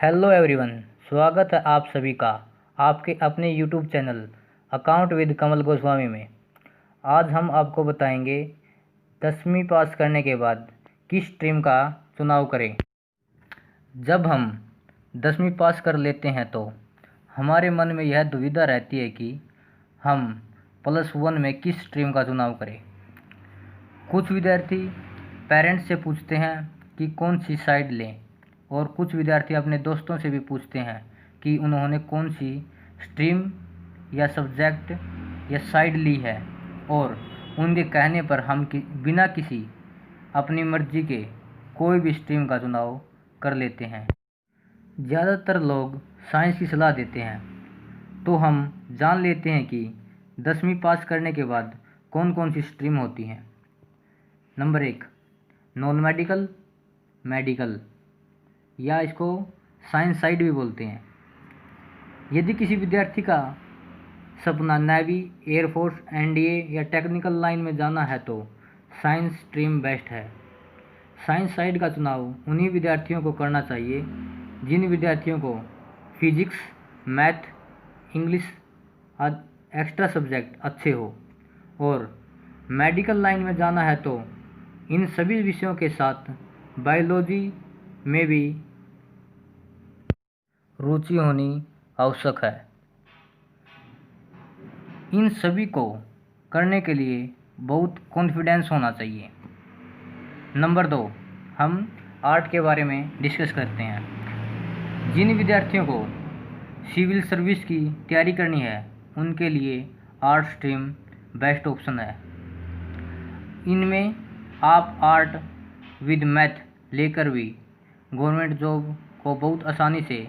Hello everyone, स्वागत है आप सभी का आपके अपने यूट्यूब चैनल अकाउंट विद कमल गोस्वामी में। आज हम आपको बताएंगे 10वीं पास करने के बाद किस स्ट्रीम का चुनाव करें। जब हम 10वीं पास कर लेते हैं तो हमारे मन में यह दुविधा रहती है कि हम +1 में किस स्ट्रीम का चुनाव करें। कुछ विद्यार्थी पेरेंट्स से पूछते हैं कि कौन सी साइड लें, और कुछ विद्यार्थी अपने दोस्तों से भी पूछते हैं कि उन्होंने कौन सी स्ट्रीम या सब्जेक्ट या साइड ली है, और उनके कहने पर हम बिना किसी अपनी मर्जी के कोई भी स्ट्रीम का चुनाव कर लेते हैं। ज़्यादातर लोग साइंस की सलाह देते हैं, तो हम जान लेते हैं कि 10वीं पास करने के बाद कौन कौन सी स्ट्रीम होती हैं। नंबर 1, नॉन मेडिकल, मेडिकल या इसको साइंस साइड भी बोलते हैं। यदि किसी विद्यार्थी का सपना नेवी, एयरफोर्स, एनडीए या टेक्निकल लाइन में जाना है तो साइंस स्ट्रीम बेस्ट है। साइंस साइड का चुनाव उन्हीं विद्यार्थियों को करना चाहिए जिन विद्यार्थियों को फिजिक्स, मैथ, इंग्लिश आदि एक्स्ट्रा सब्जेक्ट अच्छे हो, और मेडिकल लाइन में जाना है तो इन सभी विषयों के साथ बायोलॉजी में भी रुचि होनी आवश्यक है। इन सभी को करने के लिए बहुत कॉन्फिडेंस होना चाहिए। नंबर 2, हम आर्ट के बारे में डिस्कस करते हैं। जिन विद्यार्थियों को सिविल सर्विस की तैयारी करनी है उनके लिए आर्ट स्ट्रीम बेस्ट ऑप्शन है। इनमें आप आर्ट विद मैथ लेकर भी गवर्नमेंट जॉब को बहुत आसानी से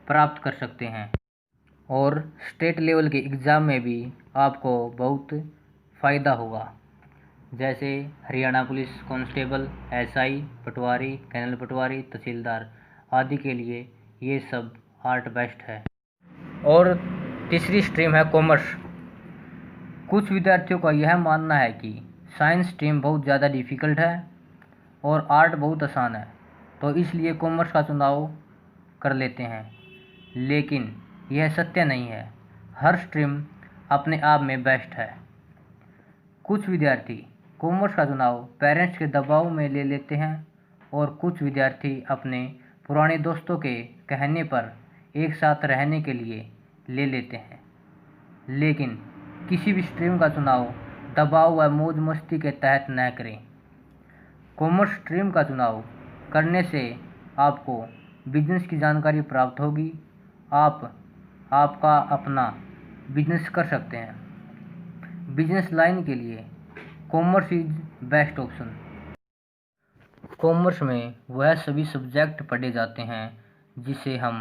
प्राप्त कर सकते हैं, और स्टेट लेवल के एग्ज़ाम में भी आपको बहुत फ़ायदा होगा, जैसे हरियाणा पुलिस कांस्टेबल, एसआई, पटवारी, कैनल पटवारी, तहसीलदार आदि के लिए ये सब आर्ट बेस्ट है। और तीसरी स्ट्रीम है कॉमर्स। कुछ विद्यार्थियों का यह मानना है कि साइंस स्ट्रीम बहुत ज़्यादा डिफ़िकल्ट है और आर्ट बहुत आसान है, तो इसलिए कॉमर्स का चुनाव कर लेते हैं। लेकिन यह सत्य नहीं है। हर स्ट्रीम अपने आप में बेस्ट है। कुछ विद्यार्थी कॉमर्स का चुनाव पेरेंट्स के दबाव में ले लेते हैं, और कुछ विद्यार्थी अपने पुराने दोस्तों के कहने पर एक साथ रहने के लिए ले लेते हैं। लेकिन किसी भी स्ट्रीम का चुनाव दबाव व मौज मस्ती के तहत न करें। कॉमर्स स्ट्रीम का चुनाव करने से आपको बिजनेस की जानकारी प्राप्त होगी। आप आपका अपना बिजनेस कर सकते हैं। बिजनेस लाइन के लिए commerce is best option. Commerce में वह सभी सब्जेक्ट पढ़े जाते हैं जिसे हम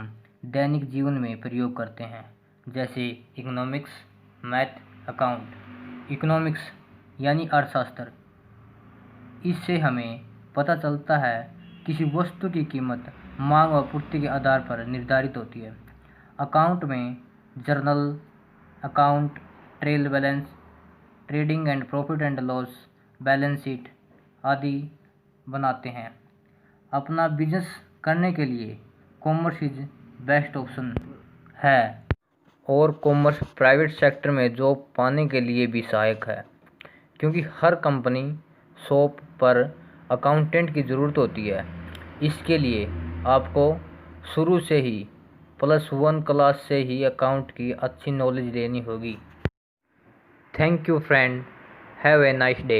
दैनिक जीवन में प्रयोग करते हैं, जैसे इकोनॉमिक्स, मैथ, अकाउंट। इकोनॉमिक्स यानी अर्थशास्त्र। इससे हमें पता चलता है किसी वस्तु की कीमत मांग और पूर्ति के आधार पर निर्धारित होती है। अकाउंट में journal account, trial balance, trading and profit and loss, balance sheet आदि बनाते हैं। अपना बिजनेस करने के लिए कॉमर्स इज बेस्ट ऑप्शन है, और कॉमर्स प्राइवेट सेक्टर में जॉब पाने के लिए भी सहायक है, क्योंकि हर कंपनी शॉप पर अकाउंटेंट की ज़रूरत होती है। इसके लिए आपको शुरू से ही +1 क्लास से ही अकाउंट की अच्छी नॉलेज लेनी होगी। Thank you friend, have a nice day.